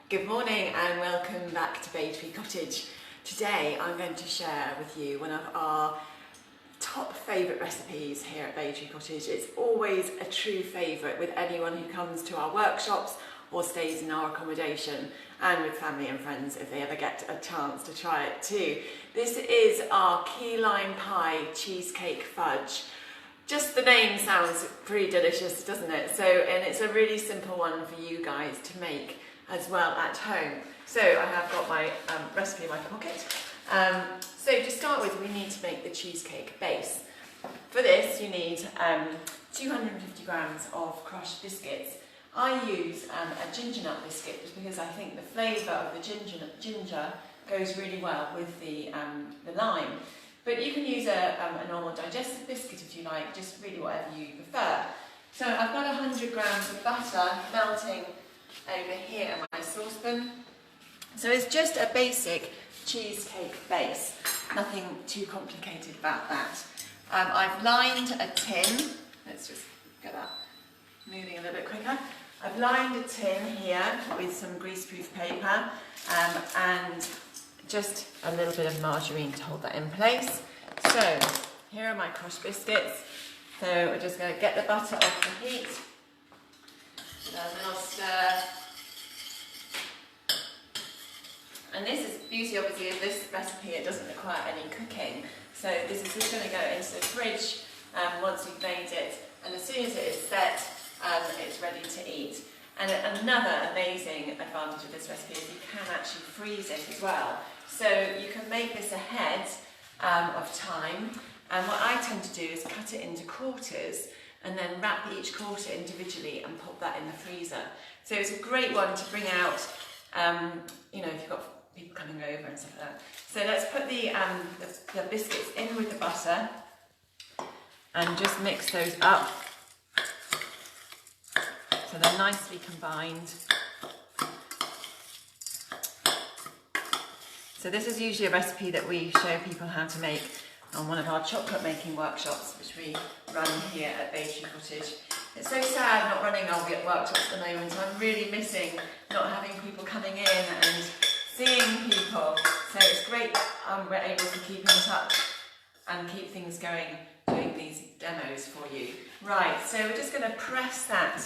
Good morning and welcome back to Bay Tree Cottage. Today I'm going to share with you one of our top favourite recipes here at Bay Tree Cottage. It's always a true favourite with anyone who comes to our workshops or stays in our accommodation, and with family and friends if they ever get a chance to try it too. This is our Key Lime Cheesecake Fudge. Just the name sounds pretty delicious, doesn't it? And it's a really simple one for you guys to make as well at home. So I have got my recipe in my pocket. So to start with, we need to make the cheesecake base. For this, you need 250 grams of crushed biscuits. I use a ginger nut biscuit just because I think the flavour of the ginger goes really well with the lime. But you can use a normal digestive biscuit if you like, just really whatever you prefer. So I've got 100 grams of butter melting over here in my saucepan. So it's just a basic cheesecake base, nothing too complicated about that. I've lined a tin, let's just get that moving a little bit quicker. I've lined a tin here with some greaseproof paper and just a little bit of margarine to hold that in place. So here are my crushed biscuits. So we're just going to get the butter off the heat. A little stir. And this is beauty obviously of this recipe, it doesn't require any cooking. So this is just going to go into the fridge once you've made it, and as soon as it is set, it's ready to eat. And another amazing advantage of this recipe is you can actually freeze it as well. So you can make this ahead of time, and what I tend to do is cut it into quarters and then wrap each quarter individually and pop that in the freezer. So it's a great one to bring out, you know, if you've got people coming over and stuff like that. So let's put the biscuits in with the butter and just mix those up so they're nicely combined. So this is usually a recipe that we show people how to make on one of our chocolate making workshops, which we run here at Bay Tree Cottage. It's so sad not running our workshops at the moment. I'm really missing not having people coming in and seeing people. So it's great that we're able to keep in touch and keep things going, doing these demos for you. Right, so we're just going to press that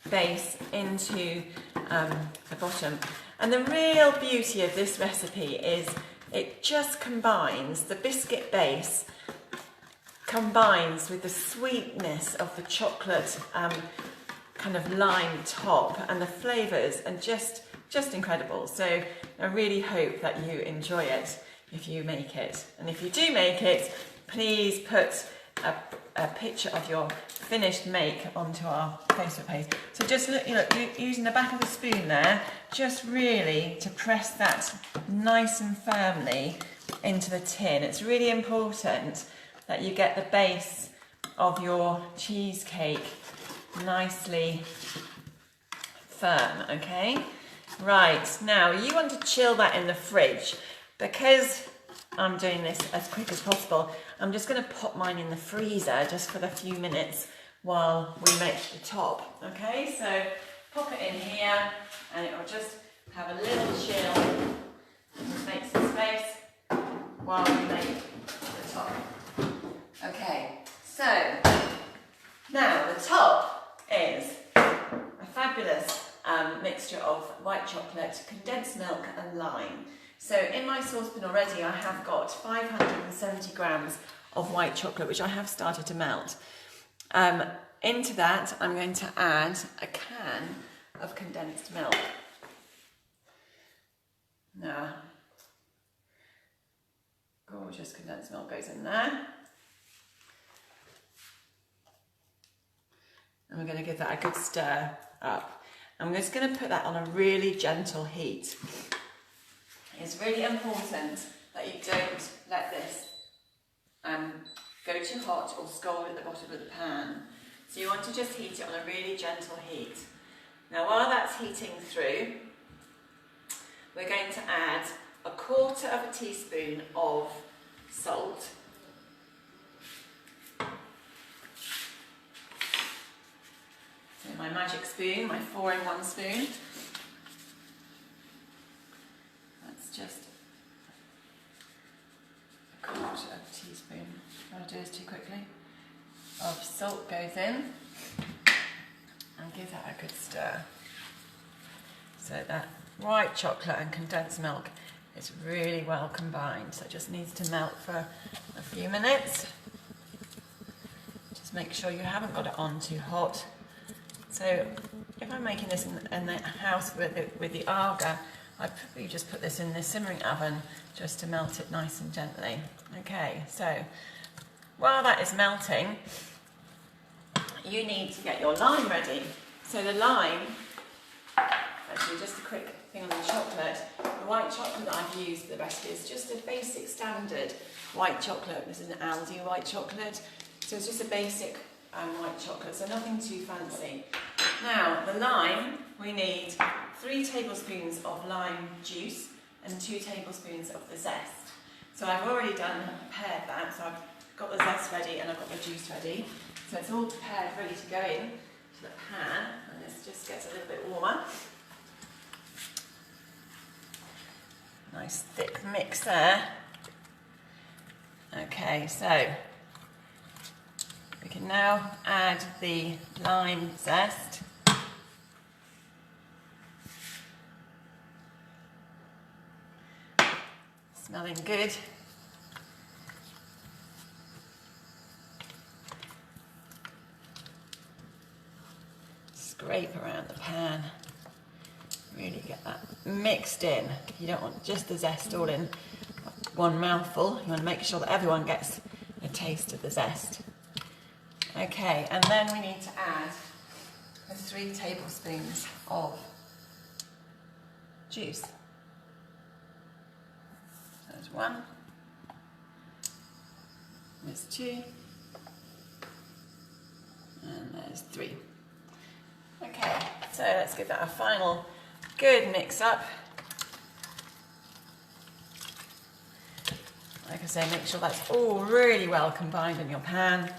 base into the bottom. And the real beauty of this recipe is it just combines, the biscuit base combines with the sweetness of the chocolate kind of lime top and the flavours, and just incredible. So I really hope that you enjoy it if you make it. And if you do make it, please put a picture of your finished make onto our Facebook page. So just look, you know, using the back of the spoon there, just really to press that nice and firmly into the tin. It's really important that you get the base of your cheesecake nicely firm, okay? Right, now you want to chill that in the fridge. Because I'm doing this as quick as possible, I'm just going to pop mine in the freezer just for a few minutes while we make the top. Okay, so pop it in here and it will just have a little chill. Just make some space while we make the top. Okay, so now the top is a fabulous mixture of white chocolate, condensed milk and lime. So in my saucepan already I have got 570 grams of white chocolate, which I have started to melt. Into that I'm going to add a can of condensed milk. Now, gorgeous condensed milk goes in there. And we're going to give that a good stir up. I'm just going to put that on a really gentle heat. It's really important that you don't let this go too hot or scald at the bottom of the pan. So you want to just heat it on a really gentle heat. Now while that's heating through, we're going to add 1/4 teaspoon of salt. So my magic spoon, my 4-in-1 spoon. just a quarter teaspoon. I want to do this too quickly. Of salt goes in and give that a good stir. So that white chocolate and condensed milk is really well combined. So it just needs to melt for a few minutes. Just make sure you haven't got it on too hot. So if I'm making this in the house with the agar, I'd probably just put this in the simmering oven just to melt it nice and gently. Okay, so while that is melting, you need to get your lime ready. So the lime, actually just a quick thing on the chocolate, the white chocolate that I've used for the recipe is just a basic standard white chocolate. This is an Aldi white chocolate, so it's just a basic white chocolate, so nothing too fancy. Now the lime, we need 3 tablespoons of lime juice and 2 tablespoons of the zest. So I've already prepared that, so I've got the zest ready and I've got the juice ready. So it's all prepared, ready to go in to the pan, and this just gets a little bit warmer. Nice thick mix there. Okay, so we can now add the lime zest. Smelling good. Scrape around the pan. Really get that mixed in. You don't want just the zest all in one mouthful. You want to make sure that everyone gets a taste of the zest. Okay, and then we need to add the 3 tablespoons of juice. So there's 1, there's 2, and there's 3. Okay, so let's give that a final good mix up. Like I say, make sure that's all really well combined in your pan.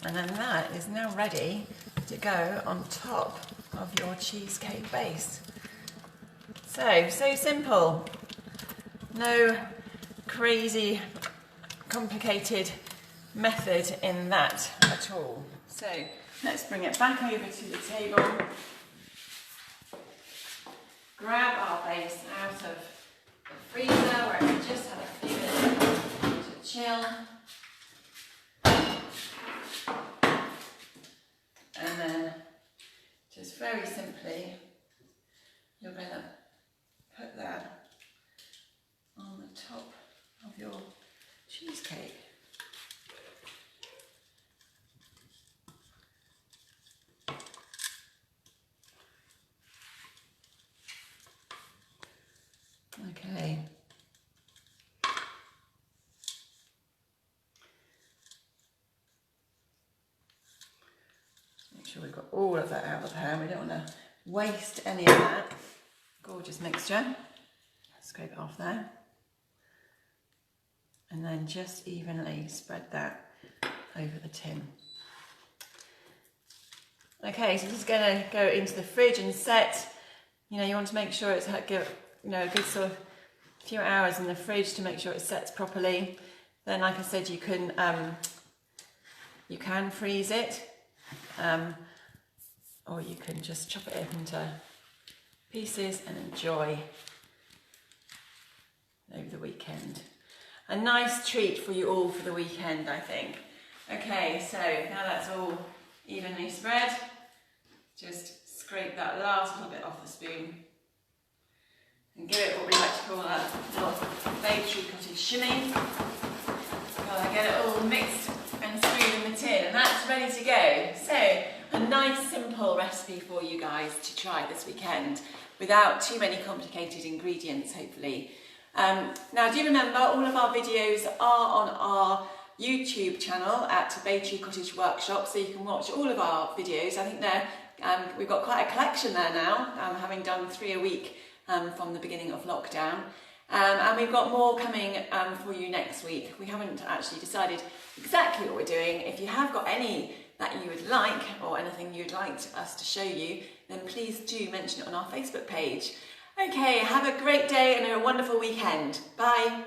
And then that is now ready to go on top of your cheesecake base. So simple. No crazy, complicated method in that at all. So let's bring it back over to the table. Grab our base out of the freezer where we just had a few minutes to chill. And then just very simply, you're going to put that on the top of your cheesecake. Okay. Make sure we've got all of that out of the pan. We don't want to waste any of that. Gorgeous mixture. Scrape it off there. And then just evenly spread that over the tin. Okay, so this is going to go into the fridge and set. You know, you want to make sure it's a good sort of few hours in the fridge to make sure it sets properly. Then, like I said, you can freeze it, or you can just chop it up into pieces and enjoy over the weekend. A nice treat for you all for the weekend, I think. Okay, so now that's all evenly spread, just scrape that last little bit off the spoon and give it what we like to call a little Bay Tree Cottage shimmy. While I get it all mixed and screwed in the tin, and that's ready to go. So, a nice simple recipe for you guys to try this weekend without too many complicated ingredients, hopefully. Now, do remember, all of our videos are on our YouTube channel at Bay Tree Cottage Workshop, so you can watch all of our videos. I think we've got quite a collection there now, having done 3 a week from the beginning of lockdown. And we've got more coming for you next week. We haven't actually decided exactly what we're doing. If you have got any that you would like, or anything you'd like us to show you, then please do mention it on our Facebook page. Okay, have a great day and a wonderful weekend. Bye.